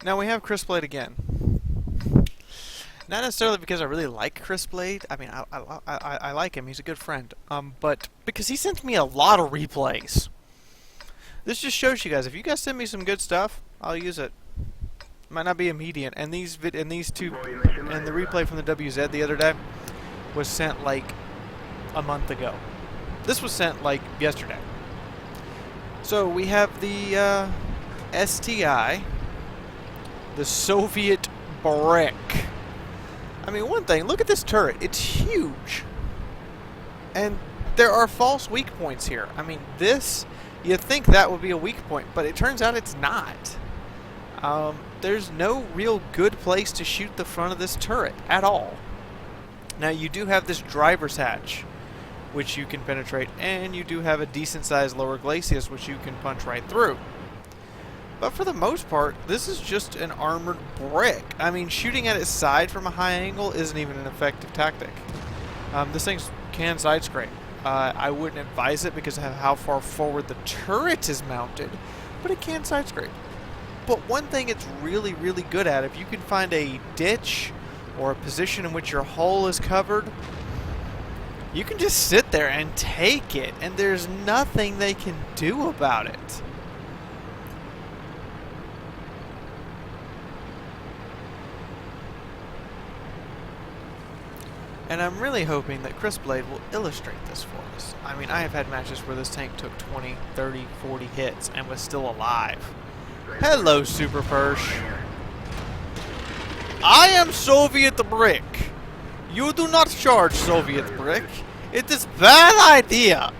Now we have Chris Blade again. Not necessarily because I really like Chris Blade. I mean, I like him. He's a good friend. But because he sends me a lot of replays. This just shows you guys. If you guys send me some good stuff, I'll use it. Might not be immediate. And these two, and the replay from the WZ the other day was sent like a month ago. This was sent like yesterday. So we have the STI, the Soviet brick. I mean, one thing, look at this turret. It's huge. And there are false weak points here. I mean, this, you'd think that would be a weak point, but it turns out it's not. There's no real good place to shoot the front of this turret at all. Now, you do have this driver's hatch, which you can penetrate, and you do have a decent-sized lower glacis, which you can punch right through. But for the most part, this is just an armored brick. I mean, shooting at its side from a high angle isn't even an effective tactic. This thing can side scrape. I wouldn't advise it because of how far forward the turret is mounted, but it can side scrape. But one thing it's really, really good at, if you can find a ditch or a position in which your hull is covered, you can just sit there and take it, and there's nothing they can do about it. And I'm really hoping that Chris Blade will illustrate this for us. I mean, I have had matches where this tank took 20, 30, 40 hits and was still alive. Hello, Super Persh. I am Soviet Brick. You do not charge Soviet Brick. It is bad idea.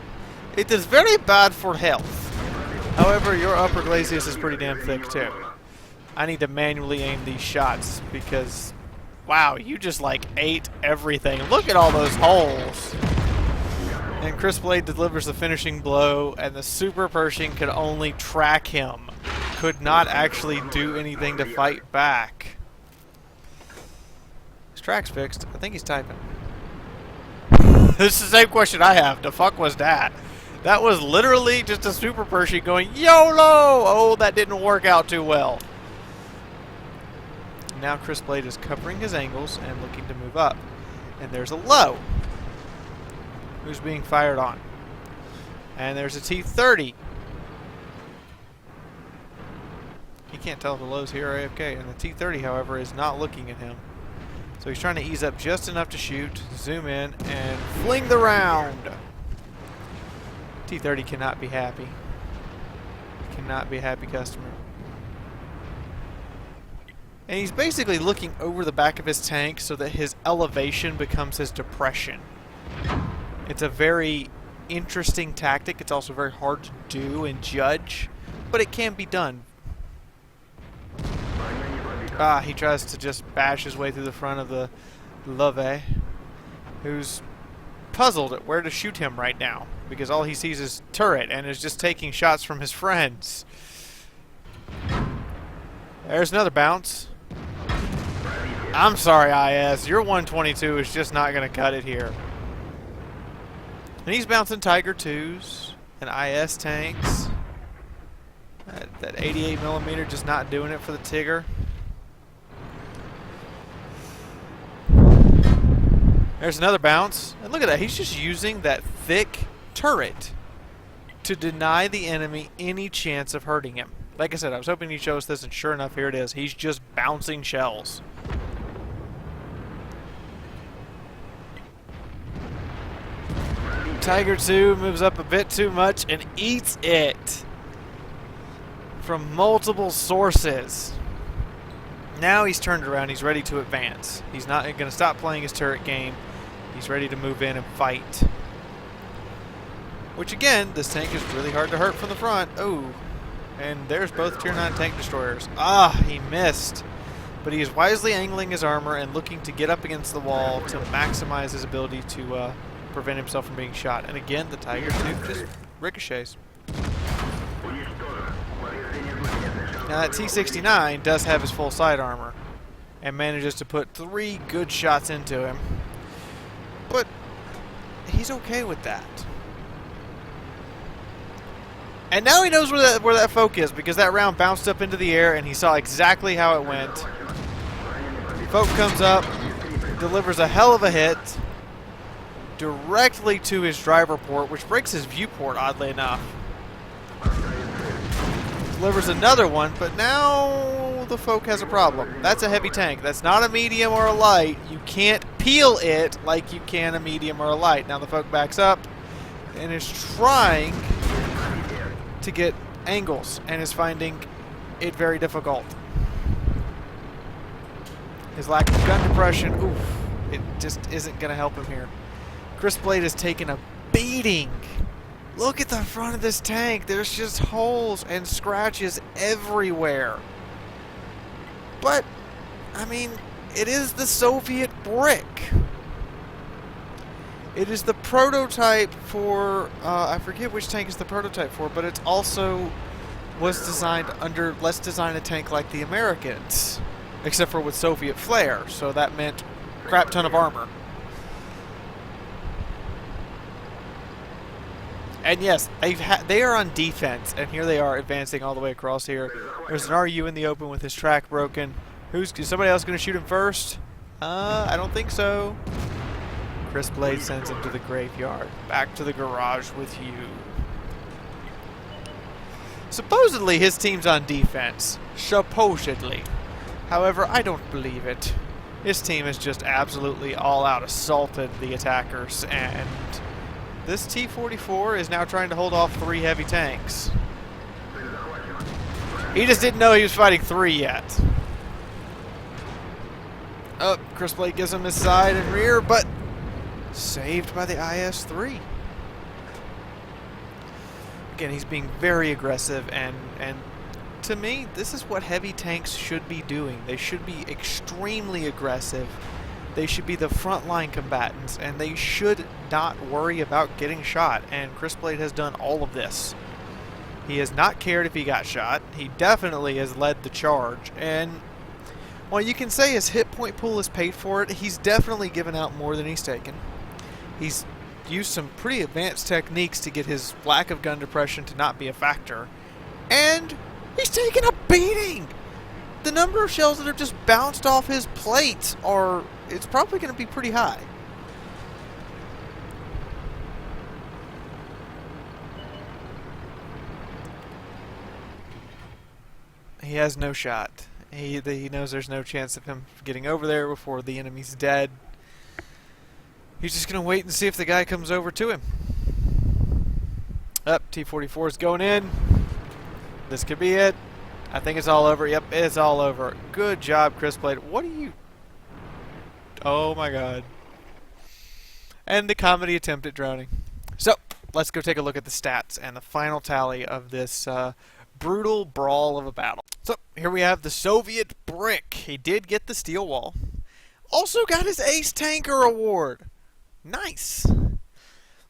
It is very bad for health. However, your upper glacis is pretty damn thick too. I need to manually aim these shots because, wow, you just like ate everything. Look at all those holes. And Chris Blade delivers the finishing blow, and the Super Pershing could only track him. Could not actually do anything to fight back. His track's fixed. I think he's typing. This is the same question I have. The fuck was that? That was literally just a Super Pershing going, YOLO! Oh, that didn't work out too well. Now Chris Blade is covering his angles and looking to move up. And there's a low who's being fired on. And there's a T-30. He can't tell if the low's here or AFK. And the T-30, however, is not looking at him. So he's trying to ease up just enough to shoot, zoom in, and fling the round. T-30 cannot be happy. Cannot be a happy customer. And he's basically looking over the back of his tank so that his elevation becomes his depression. It's a very interesting tactic. It's also very hard to do and judge, but it can be done. He tries to just bash his way through the front of the Love, who's puzzled at where to shoot him right now, because all he sees is turret and is just taking shots from his friends. There's another bounce. I'm sorry, IS. Your 122 is just not going to cut it here. And he's bouncing Tiger 2s and IS tanks. That 88mm just not doing it for the Tigger. There's another bounce. And look at that. He's just using that thick turret to deny the enemy any chance of hurting him. Like I said, I was hoping he'd show us this, and sure enough, here it is. He's just bouncing shells. Tiger 2 moves up a bit too much and eats it from multiple sources. Now he's turned around. He's ready to advance. He's not going to stop playing his turret game. He's ready to move in and fight. Which, again, this tank is really hard to hurt from the front. Oh. And there's both Tier 9 tank destroyers. He missed. But he is wisely angling his armor and looking to get up against the wall to maximize his ability to prevent himself from being shot. And again, the Tiger 2 just ricochets. Now that T-69 does have his full side armor and manages to put 3 good shots into him. But he's okay with that. And now he knows where that folk is, because that round bounced up into the air and he saw exactly how it went. Folk comes up, delivers a hell of a hit directly to his driver port, which breaks his viewport, oddly enough. Delivers another one, but now the folk has a problem. That's a heavy tank. That's not a medium or a light. You can't peel it like you can a medium or a light. Now the folk backs up and is trying to get angles and is finding it very difficult. His lack of gun depression, oof, it just isn't going to help him here. Crispblade has taken a beating. Look at the front of this tank. There's just holes and scratches everywhere. But, I mean, it is the Soviet brick. It is the prototype for, I forget which tank is the prototype for, but it also was designed under, let's design a tank like the Americans. Except for with Soviet flair, so that meant crap ton of armor. And yes, they are on defense, and here they are advancing all the way across here. There's an RU in the open with his track broken. Is somebody else going to shoot him first? I don't think so. Crispblade sends him to the graveyard. Back to the garage with you. Supposedly his team's on defense. Supposedly. However, I don't believe it. His team has just absolutely all-out assaulted the attackers, and this T-44 is now trying to hold off 3 heavy tanks. He just didn't know he was fighting 3 yet. Oh, Crispblade gives him his side and rear, but saved by the IS-3. Again, he's being very aggressive, and to me, this is what heavy tanks should be doing. They should be extremely aggressive. They should be the frontline combatants, and they should not worry about getting shot. And Crispblade has done all of this. He has not cared if he got shot. He definitely has led the charge. And while you can say his hit point pool has paid for it, he's definitely given out more than he's taken. He's used some pretty advanced techniques to get his lack of gun depression to not be a factor. And he's taken a beating! The number of shells that have just bounced off his plates are... it's probably going to be pretty high. He has no shot. He knows there's no chance of him getting over there before the enemy's dead. He's just going to wait and see if the guy comes over to him. Up, T-44 is going in. This could be it. I think it's all over. Yep, it's all over. Good job, Crispblade. What are you... oh my god. And the comedy attempt at drowning. So, let's go take a look at the stats and the final tally of this brutal brawl of a battle. So, here we have the Soviet brick. He did get the steel wall. Also got his Ace Tanker Award. Nice.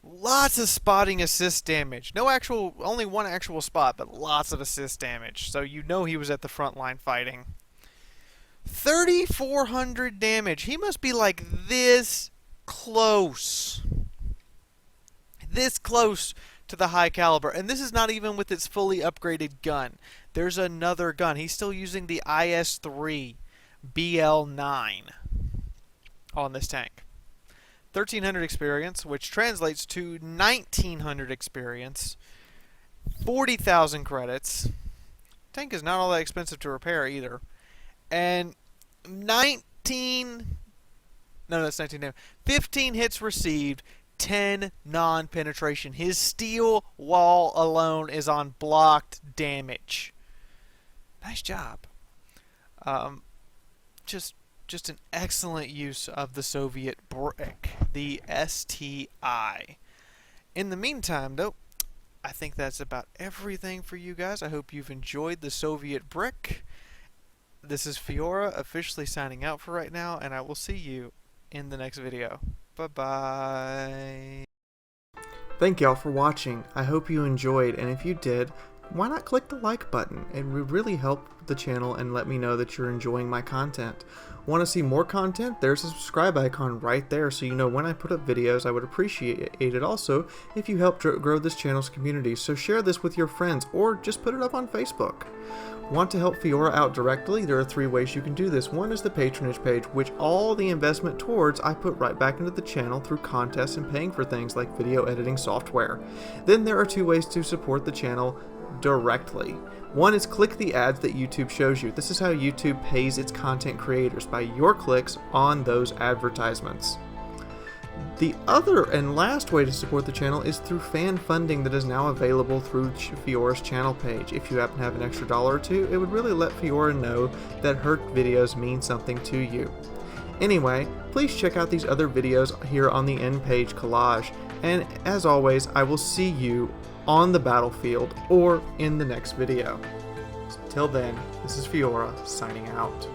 Lots of spotting assist damage. Only one actual spot, but lots of assist damage. So you know he was at the front line fighting. 3,400 damage. He must be like this close. This close to the high caliber. And this is not even with its fully upgraded gun. There's another gun. He's still using the IS-3 BL-9 on this tank. 1,300 experience, which translates to 1,900 experience, 40,000 credits. Tank is not all that expensive to repair either. And 15 hits received, 10 non-penetration. His steel wall alone is on blocked damage. Nice job. Just an excellent use of the Soviet brick, the STI. In the meantime, though, I think that's about everything for you guys. I hope you've enjoyed the Soviet brick. This is Fiaura officially signing out for right now, and I will see you in the next video. Bye-bye. Thank y'all for watching. I hope you enjoyed, and if you did, why not click the like button? It would really help the channel and let me know that you're enjoying my content. Want to see more content? There's a subscribe icon right there so you know when I put up videos. I would appreciate it also if you help grow this channel's community, so share this with your friends or just put it up on Facebook. Want to help Fiaura out directly? There are 3 ways you can do this. One is the patronage page, which all the investment towards I put right back into the channel through contests and paying for things like video editing software. Then there are 2 ways to support the channel directly. One is click the ads that YouTube shows you. This is how YouTube pays its content creators, by your clicks on those advertisements. The other and last way to support the channel is through fan funding that is now available through Fiaura's channel page. If you happen to have an extra $1 or 2, it would really let Fiaura know that her videos mean something to you. Anyway, please check out these other videos here on the end page collage, and as always, I will see you on the battlefield or in the next video. Till then, this is Fiaura signing out.